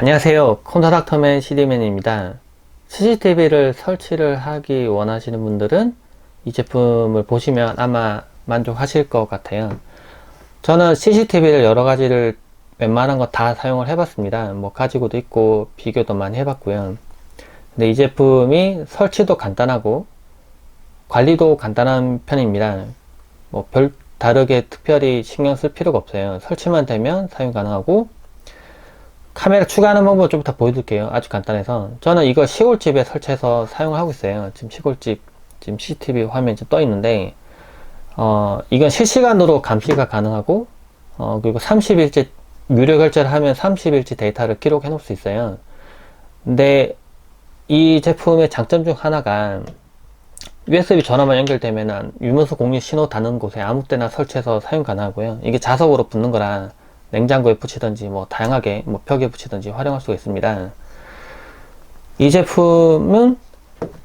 안녕하세요. 컴퓨터닥터맨 CD맨입니다. CCTV를 설치를 하기 원하시는 분들은 이 제품을 보시면 아마 만족하실 것 같아요. 저는 CCTV를 여러 가지를 웬만한 거 다 사용을 해봤습니다. 뭐 가지고도 있고 비교도 많이 해봤고요. 근데 이 제품이 설치도 간단하고 관리도 간단한 편입니다. 뭐 별 다르게 특별히 신경 쓸 필요가 없어요. 설치만 되면 사용 가능하고, 카메라 추가하는 방법을 좀 이따 보여드릴게요. 아주 간단해서 저는 이거 시골집에 설치해서 사용을 하고 있어요. 지금 시골집 지금 CCTV 화면이 좀 떠 있는데, 이건 실시간으로 감시가 가능하고, 그리고 30일째 유료 결제를 하면 30일치 데이터를 기록해 놓을 수 있어요. 근데 이 제품의 장점 중 하나가 USB 전화만 연결되면 유무선 공유 신호 닿는 곳에 아무 때나 설치해서 사용 가능하고요. 이게 자석으로 붙는 거라 냉장고에 붙이든지 뭐 다양하게 뭐 벽에 붙이든지 활용할 수가 있습니다. 이 제품은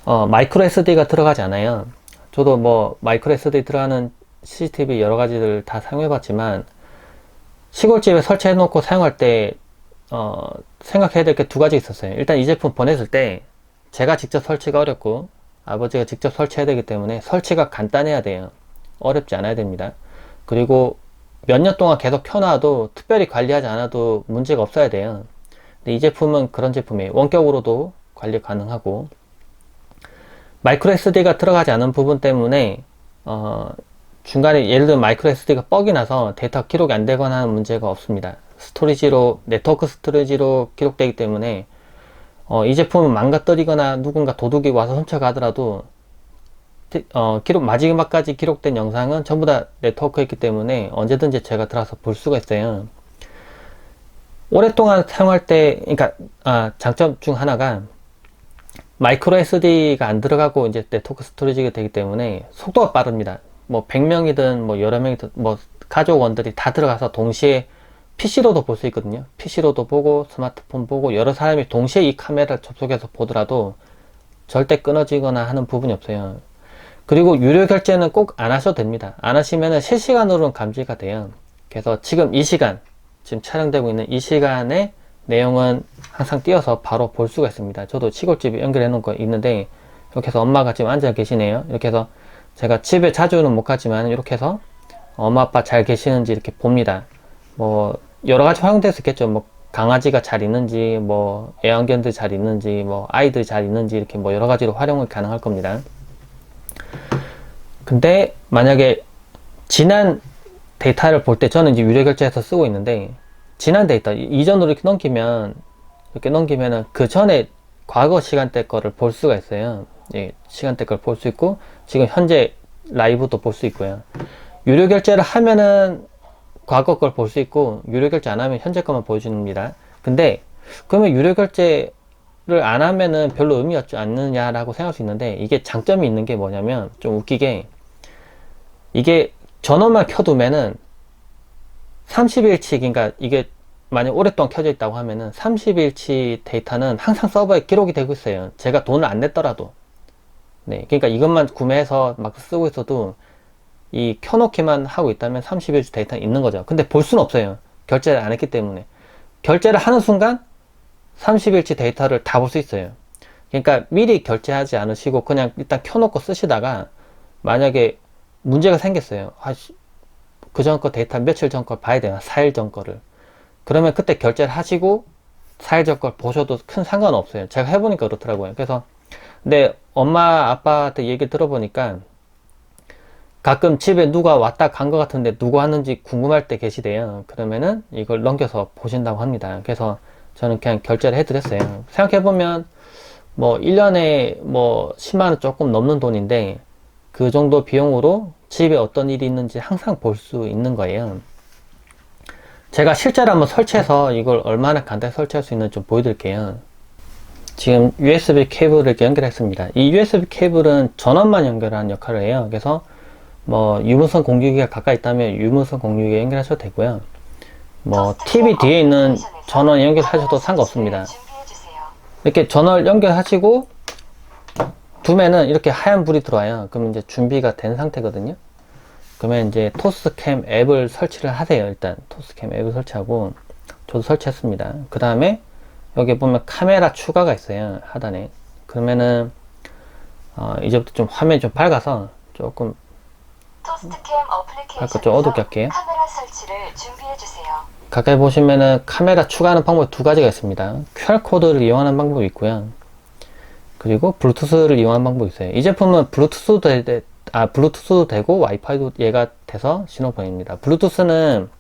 마이크로 SD가 들어가지 않아요. 저도 뭐 마이크로 SD 들어가는 CCTV 여러 가지를 다 사용해 봤지만, 시골집에 설치해 놓고 사용할 때 생각해야 될 게 두 가지 있었어요. 일단 이 제품 보냈을 때 제가 직접 설치가 어렵고 아버지가 직접 설치해야 되기 때문에 설치가 간단해야 돼요. 어렵지 않아야 됩니다. 그리고 몇 년 동안 계속 켜놔도 특별히 관리하지 않아도 문제가 없어야 돼요. 근데 이 제품은 그런 제품이에요. 원격으로도 관리 가능하고, 마이크로 SD가 들어가지 않은 부분 때문에 중간에 예를 들면 마이크로 SD가 뻑이 나서 데이터 기록이 안 되거나 하는 문제가 없습니다. 스토리지로, 네트워크 스토리지로 기록되기 때문에 이 제품은 망가뜨리거나 누군가 도둑이 와서 훔쳐가더라도 마지막까지 기록된 영상은 전부 다 네트워크에 있기 때문에 언제든지 제가 들어가서 볼 수가 있어요. 오랫동안 사용할 때, 그러니까 장점 중 하나가 마이크로 SD가 안 들어가고 이제 네트워크 스토리지가 되기 때문에 속도가 빠릅니다. 뭐 100명이든 뭐 여러 명이든 뭐 가족원들이 다 들어가서 동시에 PC로도 볼 수 있거든요. PC로도 보고 스마트폰 보고 여러 사람이 동시에 이 카메라를 접속해서 보더라도 절대 끊어지거나 하는 부분이 없어요. 그리고 유료 결제는 꼭 안 하셔도 됩니다. 안 하시면 실시간으로는 감지가 돼요. 그래서 지금 이 시간, 지금 촬영되고 있는 이 시간에 내용은 항상 띄어서 바로 볼 수가 있습니다. 저도 시골집에 연결해 놓은 거 있는데, 이렇게 해서 엄마가 지금 앉아 계시네요. 이렇게 해서 제가 집에 자주는 못 가지만 이렇게 해서 엄마 아빠 잘 계시는지 이렇게 봅니다. 뭐 여러 가지 활용될 수 있겠죠. 뭐 강아지가 잘 있는지, 뭐 애완견들 잘 있는지, 뭐 아이들 잘 있는지, 이렇게 뭐 여러 가지로 활용을 가능할 겁니다. 근데 만약에 지난 데이터를 볼 때, 저는 이제 유료 결제해서 쓰고 있는데, 지난 데이터 이전으로 이렇게 넘기면은 그 전에 과거 시간대 거를 볼 수가 있어요. 예, 시간대 걸 볼 수 있고 지금 현재 라이브도 볼 수 있고요. 유료 결제를 하면은 과거 걸 볼 수 있고, 유료 결제 안 하면 현재 것만 보여줍니다. 근데 그러면 유료 결제를 안 하면은 별로 의미 없지 않느냐라고 생각할 수 있는데, 이게 장점이 있는 게 뭐냐면, 좀 웃기게 이게 전원만 켜두면은 30일치, 그러니까 이게 만약 오랫동안 켜져 있다고 하면은 30일치 데이터는 항상 서버에 기록이 되고 있어요. 제가 돈을 안 냈더라도. 네, 그러니까 이것만 구매해서 막 쓰고 있어도 이 켜놓기만 하고 있다면 30일치 데이터는 있는 거죠. 근데 볼 수는 없어요. 결제를 안 했기 때문에. 결제를 하는 순간 30일치 데이터를 다 볼 수 있어요. 그러니까 미리 결제하지 않으시고 그냥 일단 켜놓고 쓰시다가 만약에 문제가 생겼어요. 그 전 거 데이터 며칠 전 걸 봐야 되나? 4일 전 거를. 그러면 그때 결제를 하시고 4일 전 걸 보셔도 큰 상관은 없어요. 제가 해보니까 그렇더라고요. 그래서 근데 엄마 아빠한테 얘기 들어보니까 가끔 집에 누가 왔다 간 것 같은데 누구 왔는지 궁금할 때 계시대요. 그러면은 이걸 넘겨서 보신다고 합니다. 그래서 저는 그냥 결제를 해드렸어요. 생각해보면 뭐 1년에 뭐 10만원 조금 넘는 돈인데, 그 정도 비용으로 집에 어떤 일이 있는지 항상 볼 수 있는 거예요. 제가 실제로 한번 설치해서 이걸 얼마나 간단히 설치할 수 있는지 좀 보여드릴게요. 지금 USB 케이블을 이렇게 연결했습니다. 이 USB 케이블은 전원만 연결하는 역할을 해요. 그래서 뭐 유무선 공유기가 가까이 있다면 유무선 공유기에 연결하셔도 되고요. 뭐 TV 뒤에 있는 전원 연결하셔도 상관없습니다. 이렇게 전원 연결하시고 두면은 이렇게 하얀 불이 들어와요. 그러면 이제 준비가 된 상태거든요. 그러면 이제 토스캠 앱을 설치를 하세요. 일단 토스캠 앱을 설치하고, 저도 설치했습니다. 그 다음에 여기 보면 카메라 추가가 있어요. 하단에. 그러면은 이제부터 좀 화면이 좀 밝아서 조금 아까 좀 어둡게 할게요. 카메라 설치를 준비해 주세요. 가까이 보시면은 카메라 추가하는 방법이 두 가지가 있습니다. QR코드를 이용하는 방법이 있고요. 그리고 블루투스를 이용하는 방법이 있어요. 이 제품은 블루투스도 되고 와이파이도 얘가 돼서 신호 보냅니다. 블루투스는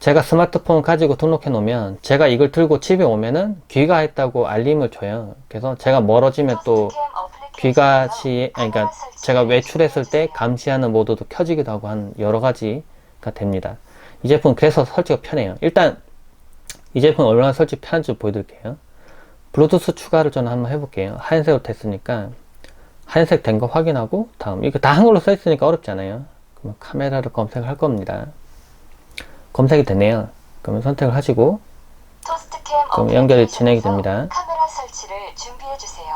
제가 스마트폰 가지고 등록해 놓으면 제가 이걸 들고 집에 오면은 귀가했다고 알림을 줘요. 그래서 제가 멀어지면 또 그러니까 제가 외출했을 때 감시하는 모드도 켜지기도 하고 한 여러 가지가 됩니다. 이 제품 그래서 설치가 편해요. 일단 이 제품 얼마나 설치 편한지 보여드릴게요. 블루투스 추가를 저는 한번 해볼게요. 하얀색으로 됐으니까 하얀색 된 거 확인하고 다음 이거 다 한글로 써있으니까 어렵지 않아요. 그러면 카메라를 검색을 할 겁니다. 검색이 됐네요. 그러면 선택을 하시고 그럼 연결이 진행이 됩니다. 카메라 설치를 준비해 주세요.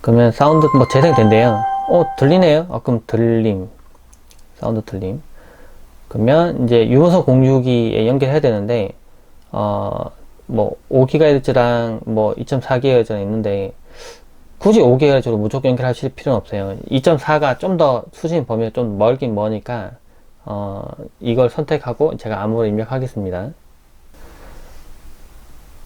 그러면 사운드 뭐 재생된대요. 들리네요. 그럼 들림. 사운드 들림. 그러면 이제 유무선 공유기에 연결해야 되는데 뭐 5GHz랑 뭐 2.4GHz랑 있는데 굳이 5GHz로 무조건 연결하실 필요는 없어요. 2.4가 좀 더 수신 범위가 좀 멀긴 머니까 이걸 선택하고 제가 암호를 입력하겠습니다.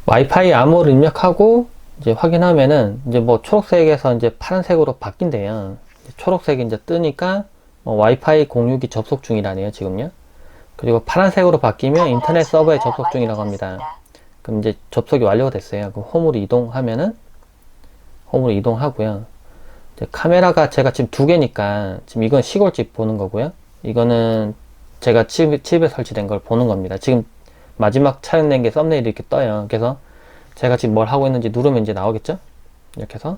와이파이 암호를 입력하고 이제 확인하면은 이제 뭐 초록색에서 이제 파란색으로 바뀐대요. 초록색이 이제 뜨니까 와이파이 공유기 접속 중이라네요, 지금요. 그리고 파란색으로 바뀌면 인터넷 서버에 접속 중이라고 합니다. 그럼 이제 접속이 완료가 됐어요. 그럼 홈으로 이동하면은 홈으로 이동하고요. 이제 카메라가 제가 지금 두 개니까 지금 이건 시골집 보는 거고요. 이거는 제가 집에 설치된 걸 보는 겁니다. 지금 마지막 촬영된 게 썸네일이 이렇게 떠요. 그래서 제가 지금 뭘 하고 있는지 누르면 이제 나오겠죠? 이렇게 해서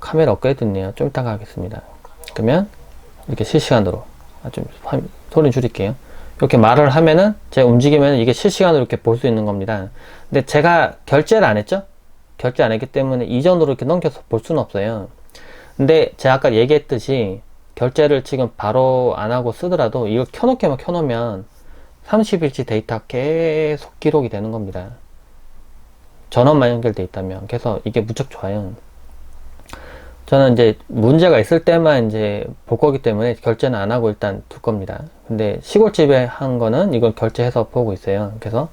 카메라 업그레이드 됐네요. 좀 이따가 하겠습니다. 그러면 이렇게 실시간으로 좀 소리 줄일게요. 이렇게 말을 하면은 제가 움직이면 이게 실시간으로 이렇게 볼 수 있는 겁니다. 근데 제가 결제를 안 했죠? 결제 안 했기 때문에 이전으로 이렇게 넘겨서 볼 수는 없어요. 근데 제가 아까 얘기했듯이 결제를 지금 바로 안 하고 쓰더라도 이걸 켜놓으면 30일치 데이터 계속 기록이 되는 겁니다. 전원만 연결돼 있다면. 그래서 이게 무척 좋아요. 저는 이제 문제가 있을 때만 이제 볼 거기 때문에 결제는 안 하고 일단 둘 겁니다. 근데 시골집에 한 거는 이걸 결제해서 보고 있어요. 그래서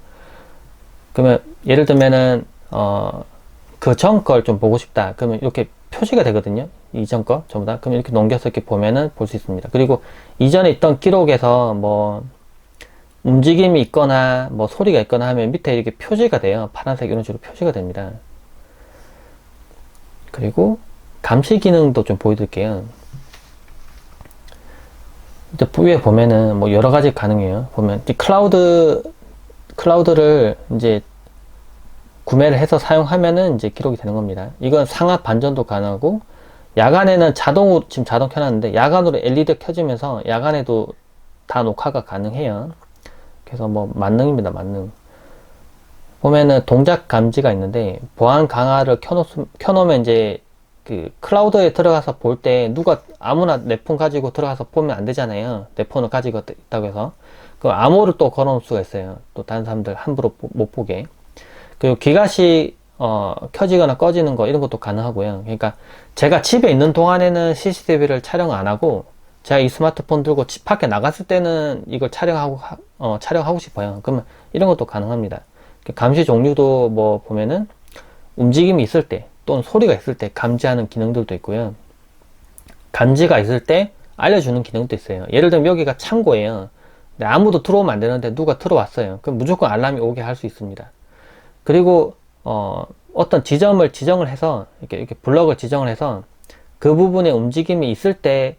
그러면 예를 들면은 그 전 걸 좀 보고 싶다. 그러면 이렇게 표시가 되거든요. 이전 거 전부 다. 그러면 이렇게 넘겨서 이렇게 보면은 볼 수 있습니다. 그리고 이전에 있던 기록에서 뭐 움직임이 있거나 뭐 소리가 있거나 하면 밑에 이렇게 표시가 돼요. 파란색 이런 식으로 표시가 됩니다. 그리고 감시 기능도 좀 보여드릴게요. 이제 위에 보면은 뭐 여러 가지 가능해요. 보면 클라우드를 이제 구매를 해서 사용하면은 이제 기록이 되는 겁니다. 이건 상압 반전도 가능하고 야간에는 자동으로 지금 자동 켜놨는데 야간으로 LED 켜지면서 야간에도 다 녹화가 가능해요. 그래서 뭐 만능입니다. 만능. 보면은 동작 감지가 있는데 보안 강화를 켜놓으면 이제 그 클라우드에 들어가서 볼 때 누가 아무나 내 폰 가지고 들어가서 보면 안 되잖아요. 내 폰을 가지고 있다고 해서 그 암호를 또 걸어 놓을 수가 있어요. 또 다른 사람들 함부로 못 보게. 그리고 기가시 켜지거나 꺼지는 거 이런 것도 가능하고요. 그러니까 제가 집에 있는 동안에는 CCTV를 촬영 안 하고 제가 이 스마트폰 들고 집 밖에 나갔을 때는 이걸 촬영하고 싶어요. 그러면 이런 것도 가능합니다. 감시 종류도 뭐 보면은 움직임이 있을 때 또는 소리가 있을 때 감지하는 기능들도 있고요. 감지가 있을 때 알려주는 기능도 있어요. 예를 들면 여기가 창고예요. 근데 아무도 들어오면 안 되는데 누가 들어왔어요. 그럼 무조건 알람이 오게 할 수 있습니다. 그리고 어떤 지정을 해서 이렇게 블럭을 지정을 해서 그 부분에 움직임이 있을 때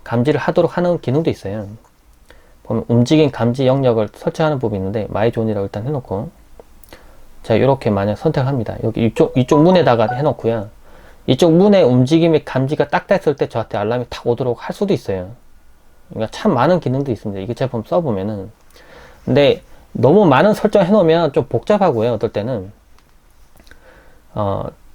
감지를 하도록 하는 기능도 있어요. 보면 움직임 감지 영역을 설정하는 법이 있는데 마이존이라고 일단 해놓고 제가 이렇게 만약 선택합니다. 여기 이쪽 문에다가 해놓고요. 이쪽 문의 움직임이 감지가 딱 됐을 때 저한테 알람이 탁 오도록 할 수도 있어요. 그러니까 참 많은 기능도 있습니다. 이게 제품 써보면은. 근데 너무 많은 설정 해놓으면 좀 복잡하고요. 어떨 때는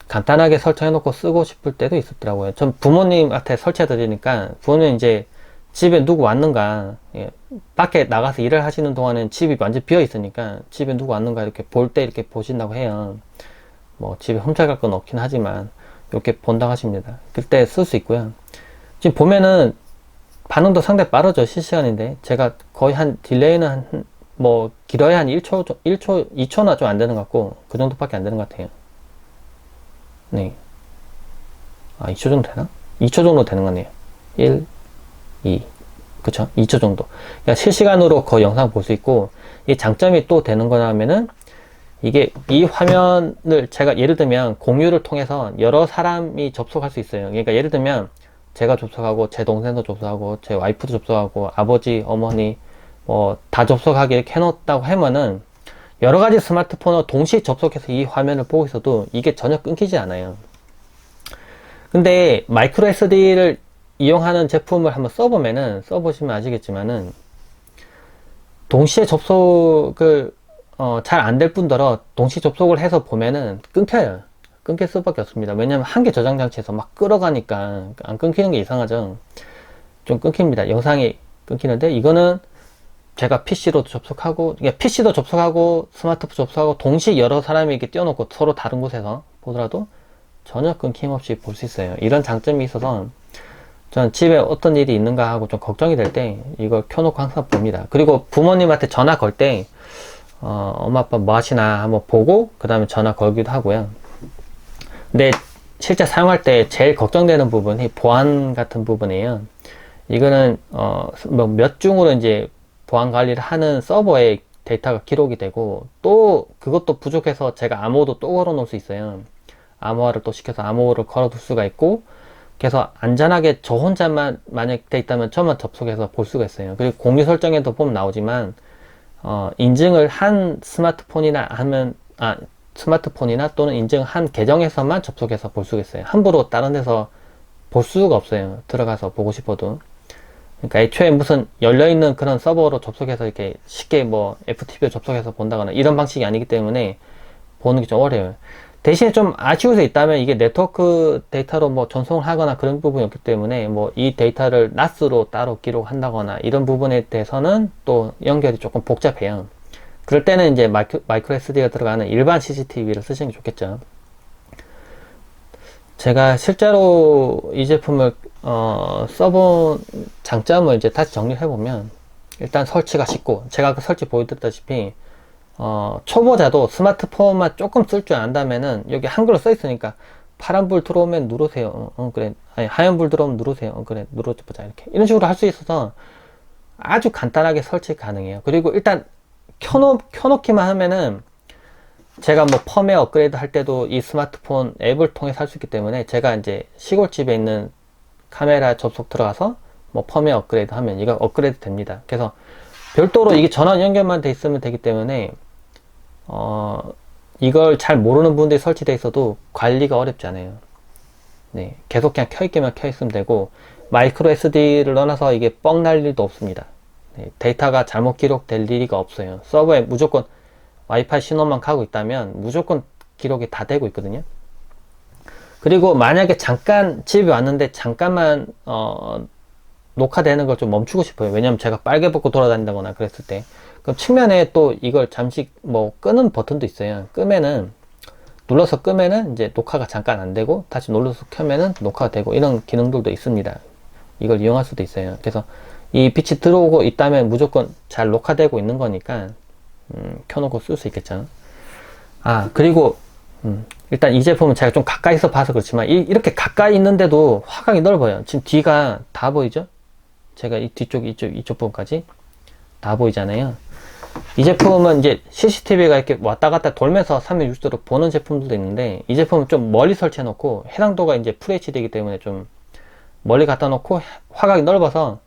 간단하게 설정해놓고 쓰고 싶을 때도 있었더라고요. 전 부모님한테 설치해 드리니까 부모님 이제 집에 누구 왔는가, 예, 밖에 나가서 일을 하시는 동안은 집이 완전 비어 있으니까 집에 누구 왔는가 이렇게 볼 때 이렇게 보신다고 해요. 뭐 집에 훔쳐갈 건 없긴 하지만 이렇게 본다고 하십니다. 그때 쓸 수 있고요. 지금 보면은 반응도 상당히 빠르죠. 실시간인데 제가 거의 한 딜레이는 뭐 길어야 한 1초, 2초나 좀 안 되는 것 같고 그 정도밖에 안 되는 것 같아요. 네. 아, 2초 정도 되나? 2초 정도 되는 것 같네요. 1, 2. 그쵸? 2초 정도. 그러니까 실시간으로 그 영상 볼 수 있고, 이 장점이 또 되는 거냐면은, 이게 이 화면을 제가 예를 들면 공유를 통해서 여러 사람이 접속할 수 있어요. 그러니까 예를 들면 제가 접속하고, 제 동생도 접속하고, 제 와이프도 접속하고, 아버지, 어머니, 뭐, 다 접속하게 이렇게 해놓았다고 하면은, 여러 가지 스마트폰을 동시에 접속해서 이 화면을 보고 있어도 이게 전혀 끊기지 않아요. 근데 마이크로 SD를 이용하는 제품을 한번 써보시면 아시겠지만은, 동시에 접속을, 잘 안 될 뿐더러, 동시 접속을 해서 보면은 끊겨요. 끊길 수밖에 없습니다. 왜냐면 한 개 저장 장치에서 막 끌어가니까 안 끊기는 게 이상하죠. 좀 끊깁니다. 영상이 끊기는데, 이거는 제가 PC로도 접속하고, 그러니까 PC도 접속하고, 스마트폰 접속하고, 동시에 여러 사람이 이렇게 띄워놓고 서로 다른 곳에서 보더라도 전혀 끊김없이 볼 수 있어요. 이런 장점이 있어서 전 집에 어떤 일이 있는가 하고 좀 걱정이 될 때 이걸 켜놓고 항상 봅니다. 그리고 부모님한테 전화 걸 때 엄마 아빠 뭐 하시나 한번 보고 그 다음에 전화 걸기도 하고요. 근데 실제 사용할 때 제일 걱정되는 부분이 보안 같은 부분이에요. 이거는 뭐몇 중으로 이제 보안 관리를 하는 서버에 데이터가 기록이 되고 또 그것도 부족해서 제가 암호도 또 걸어 놓을 수 있어요. 암호화를 또 시켜서 암호를 걸어둘 수가 있고, 그래서 안전하게 저 혼자만 만약 돼 있다면 저만 접속해서 볼 수가 있어요. 그리고 공유 설정에도 보면 나오지만 인증을 한 스마트폰이나 또는 인증 한 계정에서만 접속해서 볼 수가 있어요. 함부로 다른 데서 볼 수가 없어요. 들어가서 보고 싶어도. 그러니까 애초에 무슨 열려있는 그런 서버로 접속해서 이렇게 쉽게 뭐 FTP에 접속해서 본다거나 이런 방식이 아니기 때문에 보는 게 좀 어려워요. 대신에 좀 아쉬울 수 있다면 이게 네트워크 데이터로 뭐 전송을 하거나 그런 부분이 없기 때문에 뭐 이 데이터를 NAS로 따로 기록한다거나 이런 부분에 대해서는 또 연결이 조금 복잡해요. 그럴 때는 이제 마이크로 SD가 들어가는 일반 CCTV를 쓰시는 게 좋겠죠. 제가 실제로 이 제품을 써본 장점을 이제 다시 정리를 해보면 일단 설치가 쉽고 제가 아까 설치 보여드렸다시피 초보자도 스마트폰만 조금 쓸 줄 안다면은 여기 한글로 써 있으니까 파란불 들어오면 누르세요. 그래. 아니, 하얀불 들어오면 누르세요. 그래. 눌러보자. 이렇게. 이런 식으로 할 수 있어서 아주 간단하게 설치 가능해요. 그리고 일단 켜놓기만 하면은 제가 뭐 펌웨어 업그레이드 할 때도 이 스마트폰 앱을 통해서 할 수 있기 때문에 제가 이제 시골집에 있는 카메라 접속 들어가서 뭐 펌웨어 업그레이드 하면 이거 업그레이드 됩니다. 그래서 별도로 이게 전원 연결만 돼 있으면 되기 때문에 이걸 잘 모르는 분들이 설치되어 있어도 관리가 어렵지 않아요. 네, 계속 그냥 켜있기만 켜있으면 되고 마이크로 SD를 넣어놔서 이게 뻥 날 일도 없습니다. 네, 데이터가 잘못 기록될 리가 없어요. 서버에 무조건 와이파이 신호만 가고 있다면 무조건 기록이 다 되고 있거든요. 그리고 만약에 잠깐 집에 왔는데 잠깐만 녹화되는 걸 좀 멈추고 싶어요. 왜냐면 제가 빨개 벗고 돌아다닌다거나 그랬을 때 그럼 측면에 또 이걸 잠시 뭐 끄는 버튼도 있어요. 눌러서 끄면은 이제 녹화가 잠깐 안 되고 다시 눌러서 켜면은 녹화가 되고 이런 기능들도 있습니다. 이걸 이용할 수도 있어요. 그래서 이 빛이 들어오고 있다면 무조건 잘 녹화되고 있는 거니까 켜놓고 쓸 수 있겠죠. 그리고 일단 이 제품은 제가 좀 가까이서 봐서 그렇지만 이렇게 가까이 있는데도 화각이 넓어요. 지금 뒤가 다 보이죠? 제가 이 뒤쪽 이쪽 부분까지 다 보이잖아요. 이 제품은 이제 CCTV가 이렇게 왔다 갔다 돌면서 360도로 보는 제품들도 있는데 이 제품은 좀 멀리 설치해 놓고 해상도가 이제 FHD이기 때문에 좀 멀리 갖다 놓고 화각이 넓어서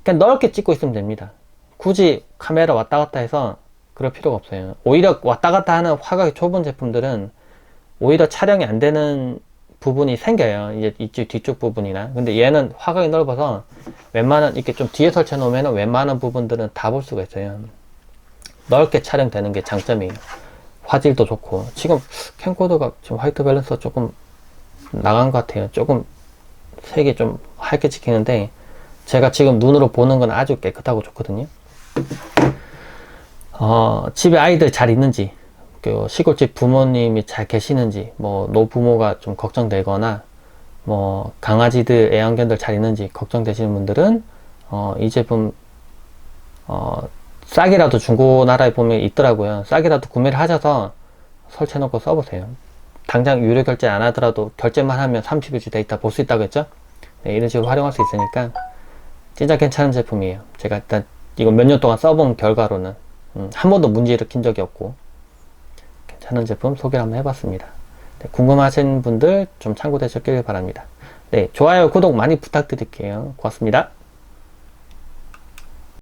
그냥 넓게 찍고 있으면 됩니다. 굳이 카메라 왔다 갔다 해서 그럴 필요가 없어요. 오히려 왔다 갔다 하는 화각이 좁은 제품들은 오히려 촬영이 안 되는 부분이 생겨요. 이제 이쪽 뒤쪽 부분이나. 근데 얘는 화각이 넓어서 웬만한 이렇게 좀 뒤에 설치해 놓으면 웬만한 부분들은 다 볼 수가 있어요. 넓게 촬영되는 게 장점이에요. 화질도 좋고. 지금 캠코더가 지금 화이트 밸런스가 조금 나간 것 같아요. 조금 색이 좀 하얗게 찍히는데 제가 지금 눈으로 보는 건 아주 깨끗하고 좋거든요. 집에 아이들 잘 있는지, 그 시골집 부모님이 잘 계시는지, 뭐 노부모가 좀 걱정되거나, 뭐 강아지들, 애완견들 잘 있는지 걱정되시는 분들은 이 제품 싸게라도 중고나라에 보면 있더라고요. 싸게라도 구매를 하셔서 설치해 놓고 써보세요. 당장 유료 결제 안 하더라도 결제만 하면 30일 데이터 볼 수 있다고 했죠. 네, 이런 식으로 활용할 수 있으니까 진짜 괜찮은 제품이에요. 제가 일단 이거 몇 년 동안 써본 결과로는 한 번도 문제 일으킨 적이 없고 괜찮은 제품 소개를 한번 해봤습니다. 네, 궁금하신 분들 좀 참고되셨길 바랍니다. 네, 좋아요, 구독 많이 부탁드릴게요. 고맙습니다.